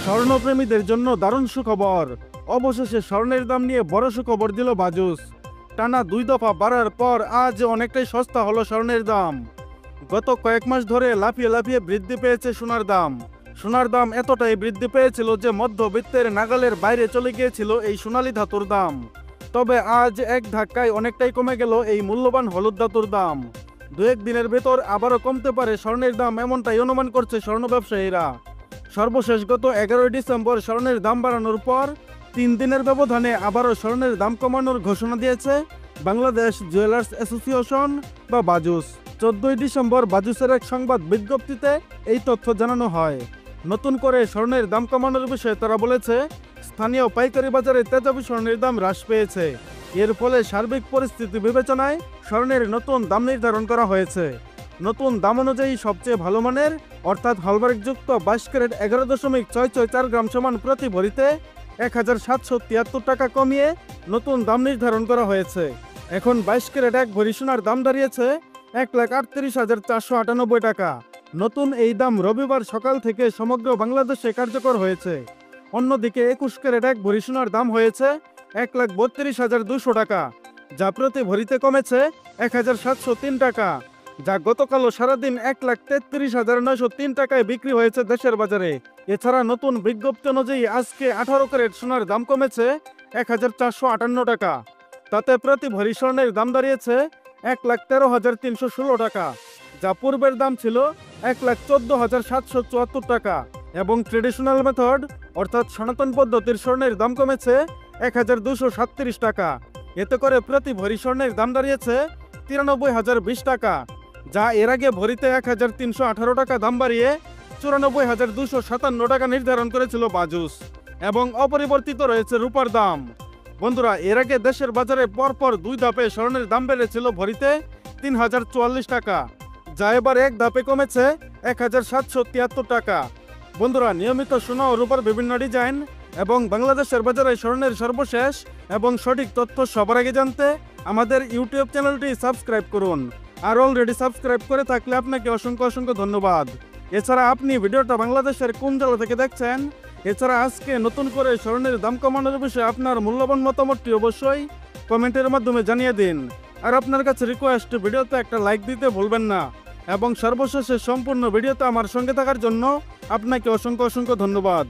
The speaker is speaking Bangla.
স্বর্ণপ্রেমীদের জন্য দারুণ সুখবর। অবশেষে স্বর্ণের দাম নিয়ে বড় সুখবর দিল বাজুস। টানা 2 দফা বাড়ার পর আজ অনেকটাই সস্তা হলো স্বর্ণের দাম। গত কয়েক মাস ধরে লাফিয়ে লাফিয়ে বৃদ্ধি পেয়েছে সোনার দাম। সোনার দাম এতটাই বৃদ্ধি পেয়েছিল যে মধ্যবিত্তের নাগালের বাইরে চলে গিয়েছিল এই সোনালী ধাতুর দাম। তবে আজ এক ধাক্কায় অনেকটাই কমে গেল এই মূল্যবান হলুদ ধাতুর দাম। 2-1 দিনের ভেতর আবারও কমতে পারে স্বর্ণের দাম, এমনটাই অনুমান করছে স্বর্ণ ব্যবসায়ীরা। সর্বশেষ গত 11 ডিসেম্বর স্বর্ণের দাম বাড়ানোর পর 3 দিনের ব্যবধানে আবারও স্বর্ণের দাম কমানোর ঘোষণা দিয়েছে বাংলাদেশ জুয়েলার্স অ্যাসোসিয়েশন বা বাজুস। 14 ডিসেম্বর বাজুসের এক সংবাদ বিজ্ঞপ্তিতে এই তথ্য জানানো হয়। নতুন করে স্বর্ণের দাম কমানোর বিষয়ে তারা বলেছে, স্থানীয় পাইকারি বাজারে তেজাবি স্বর্ণের দাম হ্রাস পেয়েছে। এর ফলে সার্বিক পরিস্থিতি বিবেচনায় স্বর্ণের নতুন দাম নির্ধারণ করা হয়েছে। নতুন দাম অনুযায়ী সবচেয়ে ভালো মানের অর্থাৎ হলমার্কযুক্ত 22 ক্যারেট 11.664 গ্রাম সমান প্রতি ভরিতে 1773 টাকা কমিয়ে নতুন দাম নির্ধারণ করা হয়েছে। এখন 22 ক্যারেট 1 ভরি সোনার দাম দাঁড়িয়েছে 1,38,498 টাকা। নতুন এই দাম রবিবার সকাল থেকে সমগ্র বাংলাদেশে কার্যকর হয়েছে। অন্যদিকে 21 ক্যারেট 1 ভরি সোনার দাম হয়েছে 1,32,200 টাকা, যা প্রতি ভরিতে কমেছে 1,703 টাকা, যা গতকালও সারাদিন 1,33,903 টাকায় বিক্রি হয়েছে দেশের বাজারে। এছাড়া নতুন বিজ্ঞপ্তি অনুযায়ী আজকে 18 ক্যারেট সোনার দাম কমেছে 1,458 টাকা। তাতে প্রতি ভরি স্বর্ণের দাম দাঁড়িয়েছে 1,13,316 টাকা, যা পূর্বের দাম ছিল 1,14,774 টাকা। এবং ট্রেডিশনাল মেথড অর্থাৎ সনাতন পদ্ধতির স্বর্ণের দাম কমেছে 1,237 টাকা। এতে করে প্রতি ভরি স্বর্ণের দাম দাঁড়িয়েছে 93,020 টাকা, যা এর আগে ভরিতে 1,318 টাকা দাম বাড়িয়ে 94,257 টাকা নির্ধারণ করেছিল বাজুস। এবং অপরিবর্তিত রয়েছে রূপার দাম। বন্ধুরা, এর আগে দেশের বাজারে পরপর 2 ধাপে স্বর্ণের দাম বেড়েছিল ভরিতে 3,044 টাকা, যা এবার এক ধাপে কমেছে 1,773 টাকা। বন্ধুরা, নিয়মিত সোনা ও রূপার বিভিন্ন ডিজাইন এবং বাংলাদেশের বাজারে স্বর্ণের সর্বশেষ এবং সঠিক তথ্য সবার আগে জানতে আমাদের ইউটিউব চ্যানেলটি সাবস্ক্রাইব করুন। আর অলরেডি সাবস্ক্রাইব করে থাকলে আপনাকে অসংখ্য ধন্যবাদ। এছাড়া আপনি ভিডিওটা বাংলাদেশের কোন জেলা থেকে দেখছেন? এছাড়া আজকে নতুন করে স্বর্ণের দাম কমানোর বিষয়ে আপনার মূল্যবান মতামতটি অবশ্যই কমেন্টের মাধ্যমে জানিয়ে দিন। আর আপনার কাছে রিকোয়েস্ট, ভিডিওতে একটা লাইক দিতে ভুলবেন না। এবং সর্বশেষে সম্পূর্ণ ভিডিওতে আমার সঙ্গে থাকার জন্য আপনাকে অসংখ্য ধন্যবাদ।